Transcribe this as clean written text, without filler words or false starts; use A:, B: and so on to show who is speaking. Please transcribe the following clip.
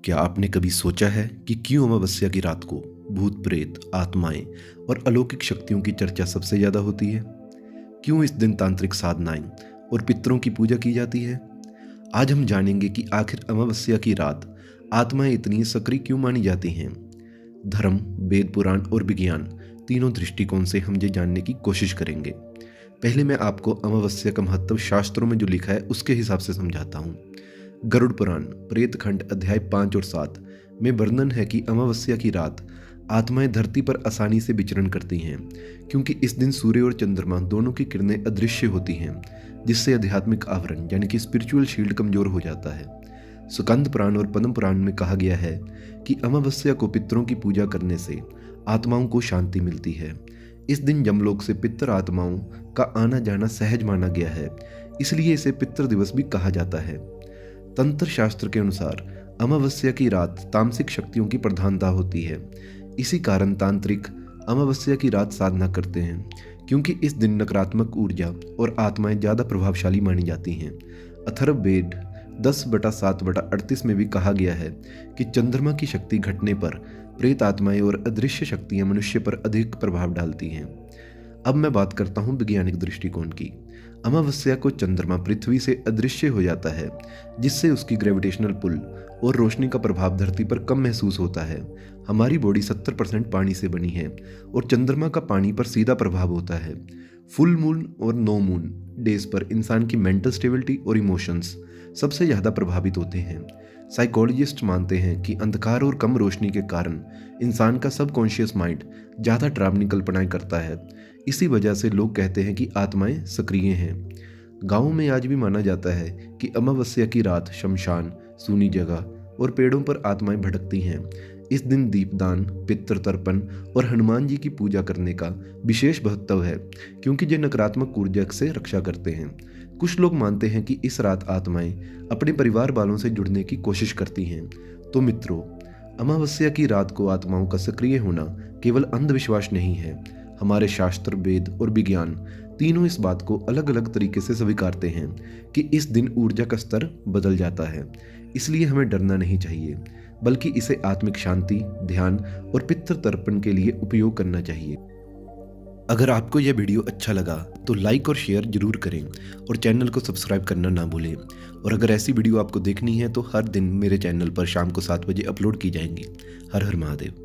A: क्या आपने कभी सोचा है कि क्यों अमावस्या की रात को भूत प्रेत, आत्माएं और अलौकिक शक्तियों की चर्चा सबसे ज्यादा होती है? क्यों इस दिन तांत्रिक साधनाएं और पितरों की पूजा की जाती है? आज हम जानेंगे कि आखिर अमावस्या की रात आत्माएं इतनी सक्रिय क्यों मानी जाती हैं। धर्म, वेद पुराण और विज्ञान तीनों दृष्टिकोण से हम ये जानने की कोशिश करेंगे। पहले मैं आपको अमावस्या का महत्व शास्त्रों में जो लिखा है उसके हिसाब से समझाता हूँ। गरुड़ पुराण प्रेत खंड अध्याय 5 और 7 में वर्णन है कि अमावस्या की रात आत्माएं धरती पर आसानी से विचरण करती हैं, क्योंकि इस दिन सूर्य और चंद्रमा दोनों की किरणें अदृश्य होती हैं, जिससे आध्यात्मिक आवरण यानी कि स्पिरिचुअल शील्ड कमजोर हो जाता है। सुकंद पुराण और पद्म पुराण में कहा गया है कि अमावस्या को पितरों की पूजा करने से आत्माओं को शांति मिलती है। इस दिन यमलोक से पितर आत्माओं का आना जाना सहज माना गया है, इसलिए इसे पितृ दिवस भी कहा जाता है। तंत्र शास्त्र के अनुसार अमावस्या की रात तामसिक शक्तियों की प्रधानता होती है। इसी कारण तांत्रिक अमावस्या की रात साधना करते हैं, क्योंकि इस दिन नकारात्मक ऊर्जा और आत्माएं ज़्यादा प्रभावशाली मानी जाती हैं। अथर्ववेद 10/7/38 में भी कहा गया है कि चंद्रमा की शक्ति घटने पर प्रेत आत्माएं और अदृश्य शक्तियां मनुष्य पर अधिक प्रभाव डालती हैं। अब मैं बात करता हूँ वैज्ञानिक दृष्टिकोण की। अमावस्या को चंद्रमा पृथ्वी से अदृश्य हो जाता है, जिससे उसकी ग्रेविटेशनल पुल और रोशनी का प्रभाव धरती पर कम महसूस होता है। हमारी बॉडी 70% पानी से बनी है और चंद्रमा का पानी पर सीधा प्रभाव होता है। फुल मून और नो मून डेज पर इंसान की मेंटल स्टेबिलिटी और इमोशंस सबसे ज़्यादा प्रभावित होते हैं। साइकोलॉजिस्ट मानते हैं कि अंधकार और कम रोशनी के कारण इंसान का सबकॉन्शियस माइंड ज़्यादा डरावनी कल्पनाएं करता है। इसी वजह से लोग कहते हैं कि आत्माएं सक्रिय हैं। गाँव में आज भी माना जाता है कि अमावस्या की रात शमशान, सूनी जगह और पेड़ों पर आत्माएं भटकती हैं। इस दिन दीपदान, पितृ तर्पण और हनुमान जी की पूजा करने का विशेष महत्व है, क्योंकि ये नकारात्मक ऊर्जा से रक्षा करते हैं। कुछ लोग मानते हैं कि इस रात आत्माएं अपने परिवार वालों से जुड़ने की कोशिश करती हैं। तो मित्रों, अमावस्या की रात को आत्माओं का सक्रिय होना केवल अंधविश्वास नहीं है। हमारे शास्त्र, वेद और विज्ञान तीनों इस बात को अलग अलग तरीके से स्वीकारते हैं कि इस दिन ऊर्जा का स्तर बदल जाता है। इसलिए हमें डरना नहीं चाहिए, बल्कि इसे आत्मिक शांति, ध्यान और पितृ तर्पण के लिए उपयोग करना चाहिए। अगर आपको यह वीडियो अच्छा लगा तो लाइक और शेयर जरूर करें और चैनल को सब्सक्राइब करना ना भूलें। और अगर ऐसी वीडियो आपको देखनी है तो हर दिन मेरे चैनल पर शाम को 7 बजे अपलोड की जाएंगी। हर हर महादेव।